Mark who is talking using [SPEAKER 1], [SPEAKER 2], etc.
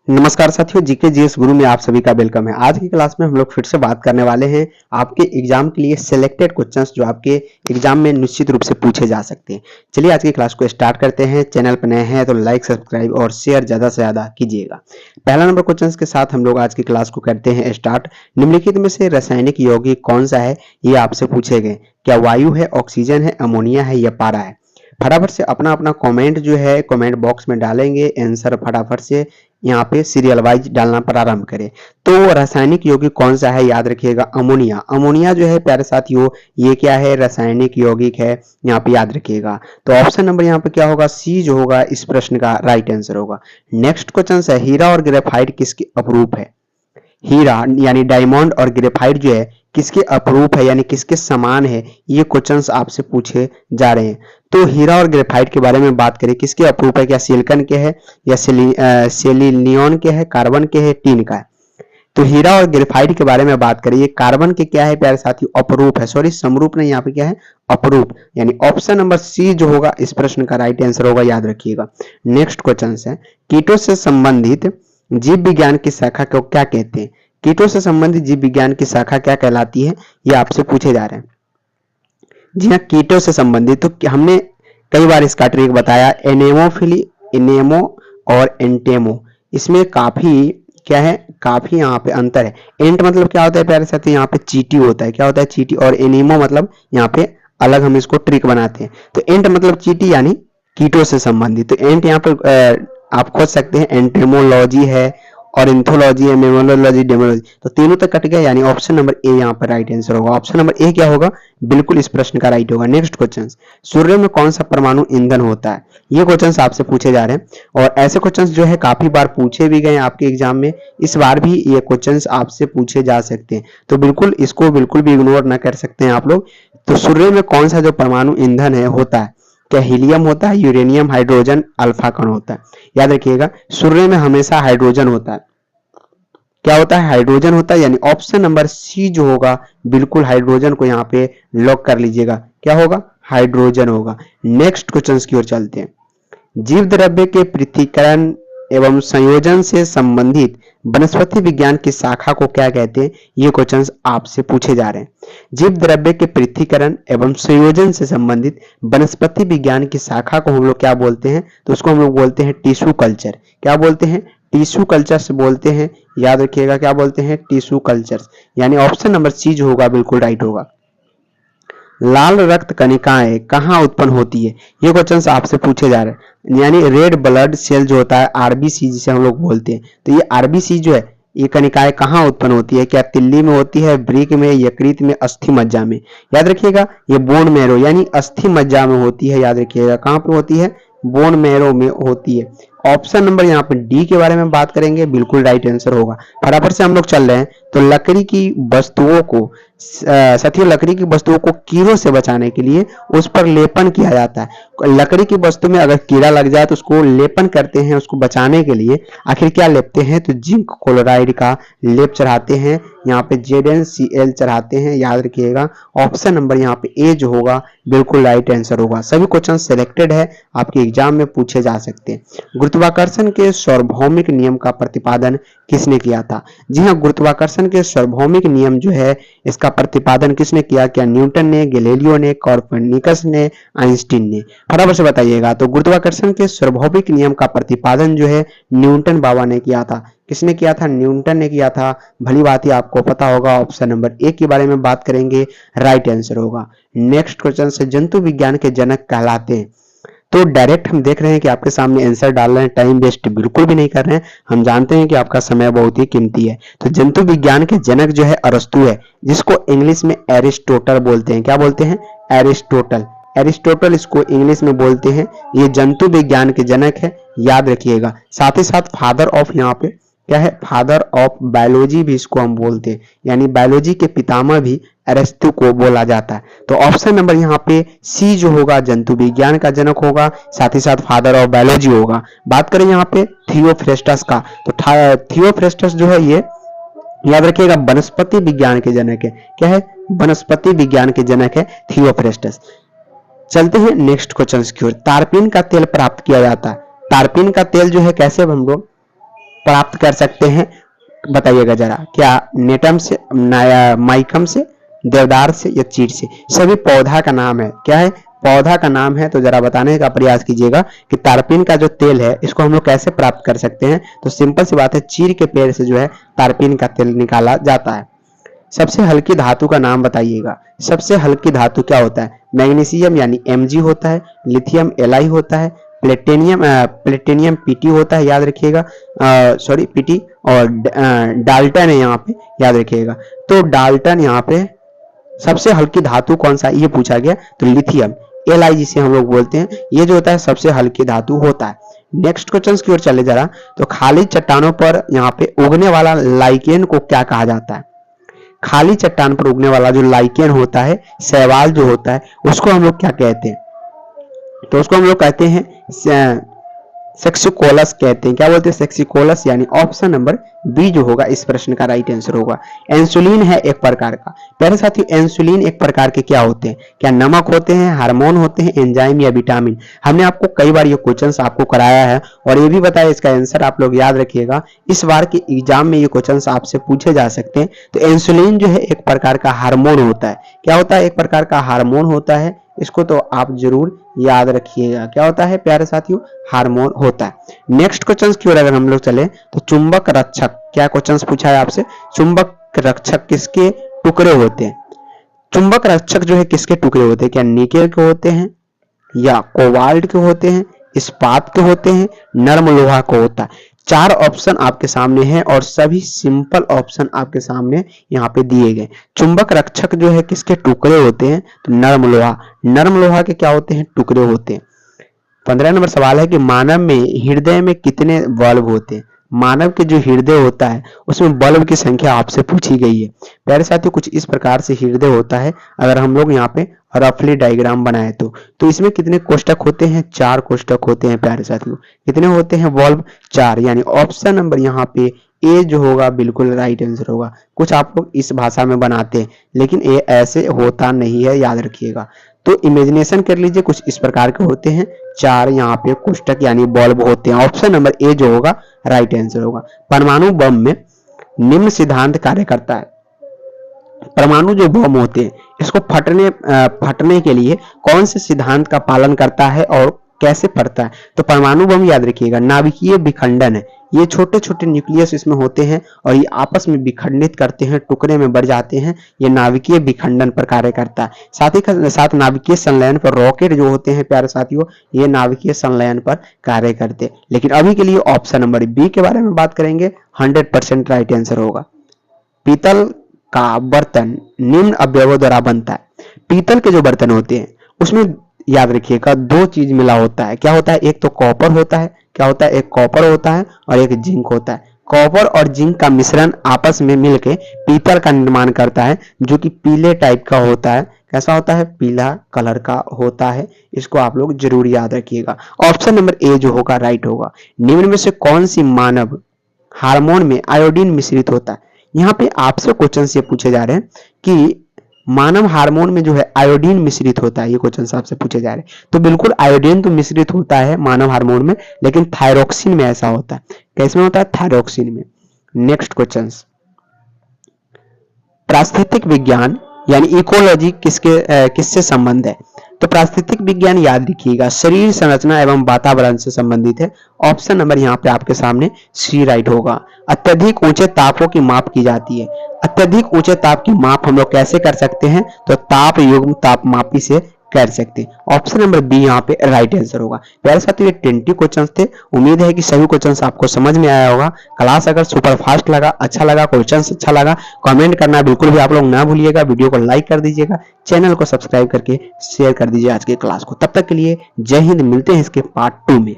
[SPEAKER 1] नमस्कार साथियों, GK GS गुरु में आप सभी का वेलकम है। आज की क्लास में हम लोग फिर से बात करने वाले हैं आपके एग्जाम के लिए सिलेक्टेड क्वेश्चंस जो आपके एग्जाम में निश्चित रूप से पूछे जा सकते हैं। चलिए आज की क्लास को स्टार्ट करते हैं। चैनल पर नए हैं तो लाइक, सब्सक्राइब और शेयर ज्यादा से ज्यादा कीजिएगा। पहला नंबर क्वेश्चंस के साथ हम लोग आज की क्लास को करते हैं स्टार्ट। निम्नलिखित में से रासायनिक यौगिक कौन सा है, ये आपसे पूछे गए। क्या वायु है, ऑक्सीजन है, अमोनिया है या पारा है? फटाफट से अपना अपना कमेंट जो है कमेंट बॉक्स में डालेंगे। आंसर फटाफट से यहाँ पे सीरियल वाइज डालना प्रारंभ करें। तो रासायनिक यौगिक कौन सा है, याद रखिएगा अमोनिया। अमोनिया जो है प्यारे साथियों, ये क्या है, रासायनिक यौगिक है, यहाँ पे याद रखिएगा। तो ऑप्शन नंबर यहाँ पे क्या होगा, सी जो होगा इस प्रश्न का राइट आंसर होगा। नेक्स्ट क्वेश्चन है, हीरा और ग्रेफाइट किसके अपरूप है? हीरा यानी डायमंड और ग्रेफाइट जो है किसके अपरूप है यानी किसके समान है, ये क्वेश्चंस आपसे पूछे जा रहे हैं। तो हीरा और ग्रेफाइट के बारे में बात करें, किसके अपरूप है? क्या सिलिकॉन के है या सेलिनियम के है, कार्बन के है, टीन का है? तो हीरा और ग्रेफाइट के बारे में बात करें, ये कार्बन के क्या है प्यारे साथियों, अपरूप है। सॉरी समरूप नहीं, यहाँ पे क्या है, अपरूप। यानी ऑप्शन नंबर सी जो होगा इस प्रश्न का राइट आंसर होगा, याद रखिएगा। नेक्स्ट क्वेश्चन है, कीटों से संबंधित जीव विज्ञान की शाखा को क्या कहते हैं? कीटों से संबंधित जीव विज्ञान की शाखा क्या कहलाती है, ये आपसे पूछे जा रहे हैं। जी हाँ, कीटों से संबंधित तो हमने कई बार इसका ट्रिक बताया, एनेमोफिली, इनेमो और एंटेमो। इसमें काफी क्या है, काफी यहाँ पे अंतर है। एंट मतलब क्या होता है प्यारे साथी, यहाँ पे चीटी होता है। क्या होता है, चीटी। और एनेमो मतलब यहाँ पे अलग हम इसको ट्रिक बनाते हैं। तो एंट मतलब चीटी यानी कीटों से संबंधित। तो एंट यहाँ पे आप खोज सकते हैं, एंटेमोलॉजी है और इंथोलॉजी है, मेमोलॉजी, डेमोलॉजी। तो तीनों तक कट गया, यानी ऑप्शन नंबर ए यहाँ पर राइट आंसर होगा। ऑप्शन नंबर ए क्या होगा, बिल्कुल इस प्रश्न का राइट होगा। नेक्स्ट क्वेश्चन, सूर्य में कौन सा परमाणु ईंधन होता है? ये क्वेश्चन आपसे पूछे जा रहे हैं और ऐसे क्वेश्चन जो है काफी बार पूछे भी गए आपके एग्जाम में। इस बार भी ये क्वेश्चन आपसे पूछे जा सकते हैं, तो बिल्कुल इसको बिल्कुल भी इग्नोर ना कर सकते हैं आप लोग। तो सूर्य में कौन सा जो परमाणु ईंधन है होता है? क्या हीलियम होता है, यूरेनियम, हाइड्रोजन, अल्फा कण होता है? याद रखिएगा, सूर्य में हमेशा हाइड्रोजन होता है। क्या होता है, हाइड्रोजन होता है। यानी ऑप्शन नंबर सी जो होगा, बिल्कुल हाइड्रोजन को यहाँ पे लॉक कर लीजिएगा। क्या होगा, हाइड्रोजन होगा। नेक्स्ट क्वेश्चन की ओर चलते हैं। जीव द्रव्य के पृथक्करण एवं संयोजन से संबंधित वनस्पति विज्ञान की शाखा को क्या कहते हैं? ये क्वेश्चन आपसे पूछे जा रहे हैं। जीव द्रव्य के पृथक्करण एवं संयोजन से संबंधित वनस्पति विज्ञान की शाखा को हम लोग क्या बोलते हैं? तो उसको हम लोग बोलते हैं टिश्यू कल्चर। क्या बोलते हैं, टिश्यू कल्चर्स बोलते हैं। याद रखिएगा, क्या बोलते हैं, टिश्यू कल्चर्स। यानी ऑप्शन नंबर सी जो होगा बिल्कुल राइट होगा। लाल रक्त कणिकाएं कहाँ उत्पन्न होती है? ये क्वेश्चन आपसे पूछे जा रहे हैं। यानी रेड ब्लड सेल जो होता है, आरबीसी जिसे हम लोग बोलते हैं, तो ये आरबीसी जो है, ये कणिकाएं कहाँ उत्पन्न होती है? क्या तिल्ली में होती है, ब्रिक में, यकृत में, अस्थि मज्जा में? याद रखिएगा, ये बोन मैरो यानी अस्थि मज्जा में होती है। याद रखिएगा, कहाँ पे होती है, बोन मैरो में होती है। ऑप्शन नंबर यहाँ पे डी के बारे में बात करेंगे, बिल्कुल राइट आंसर होगा। फटाफट से हम लोग चल रहे हैं। तो लकड़ी की वस्तुओं को साथियों, लकड़ी की वस्तुओं को कीड़ों से बचाने के लिए उस पर लेपन किया जाता है। लकड़ी की वस्तु में अगर कीड़ा लग जाए तो उसको लेपन करते हैं, उसको बचाने के लिए। आखिर क्या लेपते हैं, तो जिंक क्लोराइड का लेप चढ़ाते हैं, यहाँ पे ZnCl चढ़ाते हैं। याद रखिएगा, ऑप्शन नंबर यहाँ पे ए जो होगा बिल्कुल राइट आंसर होगा। सभी क्वेश्चन सिलेक्टेड है, आपके एग्जाम में पूछे जा सकते हैं। गुरुत्वाकर्षण के सार्वभौमिक नियम का प्रतिपादन किसने किया था? जी हाँ, गुरुत्वाकर्षण के सार्वभौमिक नियम जो है इसका प्रतिपादन किसने किया? क्या न्यूटन ने, गैलीलियो ने, कोpernicus ने, आइंस्टीन ने? फटाफट से बताइएगा। तो गुरुत्वाकर्षण के सार्वभौमिक नियम का प्रतिपादन जो है न्यूटन बाबा ने किया था। किसने किया था? न्यूटन ने किया था। भली बात ही आपको पता होगा। ऑप्शन नंबर ए के बारे में बात करेंगे, राइट आंसर होगा। नेक्स्ट क्वेश्चन से, जंतु विज्ञान के जनक कहलाते हैं? तो डायरेक्ट हम देख रहे हैं कि आपके सामने आंसर डाल रहे हैं, टाइम वेस्ट बिल्कुल भी नहीं कर रहे हैं। हम जानते हैं कि आपका समय बहुत ही कीमती है। तो जंतु विज्ञान के जनक जो है अरस्तु है, जिसको इंग्लिश में एरिस्टोटल बोलते हैं। क्या बोलते हैं? एरिस्टोटल। एरिस्टोटल इसको इंग्लिश में बोलते हैं। ये जंतु विज्ञान के जनक है, याद रखिएगा। साथ ही साथ फादर ऑफ यहाँ पे क्या है, फादर ऑफ बायोलॉजी भी इसको हम बोलते हैं। यानी बायोलॉजी के पितामह भी अरस्तु को बोला जाता है। तो ऑप्शन नंबर यहाँ पे सी जो होगा जंतु विज्ञान का जनक होगा, साथ ही साथ फादर ऑफ बायोलॉजी होगा। बात करें यहाँ पे थियोफ्रेस्टस का, तो थियोफ्रेस्टस जो है ये याद रखिएगा वनस्पति विज्ञान के जनक है। क्या है? वनस्पति विज्ञान के जनक है थियोफ्रेस्टस। चलते हैं नेक्स्ट क्वेश्चन की ओर। तारपीन का तेल प्राप्त किया जाता है। तारपीन का तेल जो है कैसे हम लोग प्राप्त कर सकते हैं, बताइएगा जरा। क्या नेटम से, माइकम से, देवदार से या चीड़ से? सभी पौधा का नाम है। क्या है? पौधा का नाम है। तो जरा बताने का प्रयास कीजिएगा कि तारपीन का जो तेल है इसको हम लोग कैसे प्राप्त कर सकते हैं। तो सिंपल सी बात है, चीड़ के पेड़ से जो है तारपीन का तेल निकाला जाता है। सबसे हल्की धातु का नाम बताइएगा। सबसे हल्की धातु क्या होता है? मैग्नीशियम यानी Mg होता है, लिथियम Li होता है, प्लेटिनियम Pt होता है, याद रखिएगा, सॉरी Pt, और डाल्टन है यहाँ पे, याद रखिएगा। तो डाल्टन यहाँ पे सबसे हल्की धातु कौन सा, ये पूछा गया। तो लिथियम Li जिसे हम लोग बोलते हैं, ये जो होता है सबसे हल्की धातु होता है। नेक्स्ट क्वेश्चन की ओर चले जरा। तो खाली चट्टानों पर यहाँ पे उगने वाला लाइकेन को क्या कहा जाता है? खाली चट्टान पर उगने वाला जो लाइकेन होता है, शैवाल जो होता है, उसको हम लोग क्या कहते हैं? तो उसको हम लोग कहते हैं सेक्सिकोलस कहते हैं। क्या बोलते हैं? सेक्सिकोलस, यानी ऑप्शन नंबर बी जो होगा इस प्रश्न का राइट आंसर होगा। इंसुलिन है एक प्रकार का। प्यारे साथियों, इंसुलिन एक प्रकार के क्या होते हैं? क्या नमक होते हैं, हार्मोन होते हैं, एंजाइम या विटामिन? हमने आपको कई बार ये क्वेश्चंस आपको कराया है और ये भी बताया इसका आंसर आप लोग याद रखिएगा। इस बार के एग्जाम में ये क्वेश्चंस आपसे पूछे जा सकते हैं। तो इंसुलिन जो है एक प्रकार का हार्मोन होता है। क्या होता है? एक प्रकार का हार्मोन होता है। इसको तो आप जरूर याद रखिएगा। क्या होता है प्यारे साथियों? हार्मोन होता है। नेक्स्ट क्वेश्चन की ओर अगर हम लोग चले तो चुंबक रक्षक, क्या क्वेश्चन पूछा है आपसे? चुंबक रक्षक किसके टुकड़े होते हैं? चुंबक रक्षक जो है किसके टुकड़े होते हैं? क्या निकेल के होते हैं, या कोबाल्ट के होते हैं, इस्पात के होते हैं, नर्म लोहा को होता है? 4 ऑप्शन आपके सामने हैं और सभी सिंपल ऑप्शन आपके सामने यहाँ पे दिए गए। चुंबक रक्षक जो है किसके टुकड़े होते हैं? तो नर्म लोहा। नर्म लोहा के क्या होते हैं? टुकड़े होते हैं। 15 नंबर सवाल है कि मानव में हृदय में कितने बल्ब होते हैं? मानव के जो हृदय होता है उसमें बल्ब की संख्या आपसे पूछी गई है। प्यारे साथियों, कुछ इस प्रकार से हृदय होता है। अगर हम लोग यहाँ पे रफली डायग्राम बनाए तो इसमें कितने कोष्टक होते हैं? 4 कोष्टक होते हैं। प्यारे साथियों, कितने होते हैं बल्ब? 4, यानी ऑप्शन नंबर यहाँ पे ए जो होगा बिल्कुल राइट आंसर होगा। कुछ आप लोग इस भाषा में बनाते हैं लेकिन ये ऐसे होता नहीं है, याद रखिएगा। तो इमेजिनेशन कर लीजिए, कुछ इस प्रकार के होते हैं। 4 यहाँ पे कोष्टक यानी बल्ब होते हैं। ऑप्शन नंबर ए जो होगा राइट आंसर होगा। परमाणु बम में निम्न सिद्धांत कार्य करता है। परमाणु जो बम होते हैं इसको फटने के लिए कौन से सिद्धांत का पालन करता है और कैसे फटता है? तो परमाणु बम याद रखिएगा नाभिकीय विखंडन है। ये छोटे छोटे न्यूक्लियस इसमें होते हैं और ये आपस में विखंडित करते हैं, टुकड़े में बढ़ जाते हैं। ये नाभिकीय विखंडन पर कार्य करता है। साथ ही साथ नाभिकीय संलयन पर रॉकेट जो होते हैं प्यारे साथियों, ये नाभिकीय संलयन पर कार्य करते हैं। लेकिन अभी के लिए ऑप्शन नंबर बी के बारे में बात करेंगे, 100% राइट आंसर होगा। पीतल का बर्तन निम्न अवयवों द्वारा बनता है। पीतल के जो बर्तन होते हैं उसमें याद रखिएगा 2 चीज मिला होता है। क्या होता है? एक तो कॉपर होता है। क्या होता है? एक कॉपर होता है और एक जिंक होता है। कॉपर और जिंक का मिश्रण आपस में मिलके पीतल का निर्माण करता है, जो कि पीले टाइप का होता है। कैसा होता है? पीला कलर का होता है। इसको आप लोग जरूर याद रखिएगा। ऑप्शन नंबर ए जो होगा राइट होगा। निम्न में से कौन सी मानव हार्मोन में आयोडीन मिश्रित होता है? यहाँ पे आपसे क्वेश्चन ये पूछे जा रहे हैं कि मानव हार्मोन में जो है आयोडीन मिश्रित होता है। ये क्वेश्चन आपसे पूछे जा रहे हैं। तो बिल्कुल आयोडीन तो मिश्रित होता है मानव हार्मोन में, लेकिन थायरोक्सिन में ऐसा होता है। कैसे में होता है? थायरोक्सिन में। नेक्स्ट क्वेश्चन, पारिस्थितिक विज्ञान यानी इकोलॉजी किससे संबंध है? तो पारिस्थितिक विज्ञान याद रखिएगा शरीर संरचना एवं वातावरण से संबंधित है। ऑप्शन नंबर यहाँ पे आपके सामने सी राइट होगा। अत्यधिक ऊंचे तापों की माप की जाती है। अत्यधिक ऊंचे ताप की माप हम लोग कैसे कर सकते हैं? तो ताप युग्म तापमापी से कर सकते हैं। ऑप्शन नंबर बी यहाँ पे राइट आंसर होगा। प्यारे साथियों, ये 20 क्वेश्चंस थे। उम्मीद है कि सभी क्वेश्चंस आपको समझ में आया होगा। क्लास अगर सुपर फास्ट लगा, अच्छा लगा, क्वेश्चंस अच्छा लगा, कमेंट करना बिल्कुल भी आप लोग ना भूलिएगा। वीडियो को लाइक कर दीजिएगा, चैनल को सब्सक्राइब करके शेयर कर दीजिए आज के क्लास को। तब तक के लिए जय हिंद। मिलते हैं इसके पार्ट 2 में।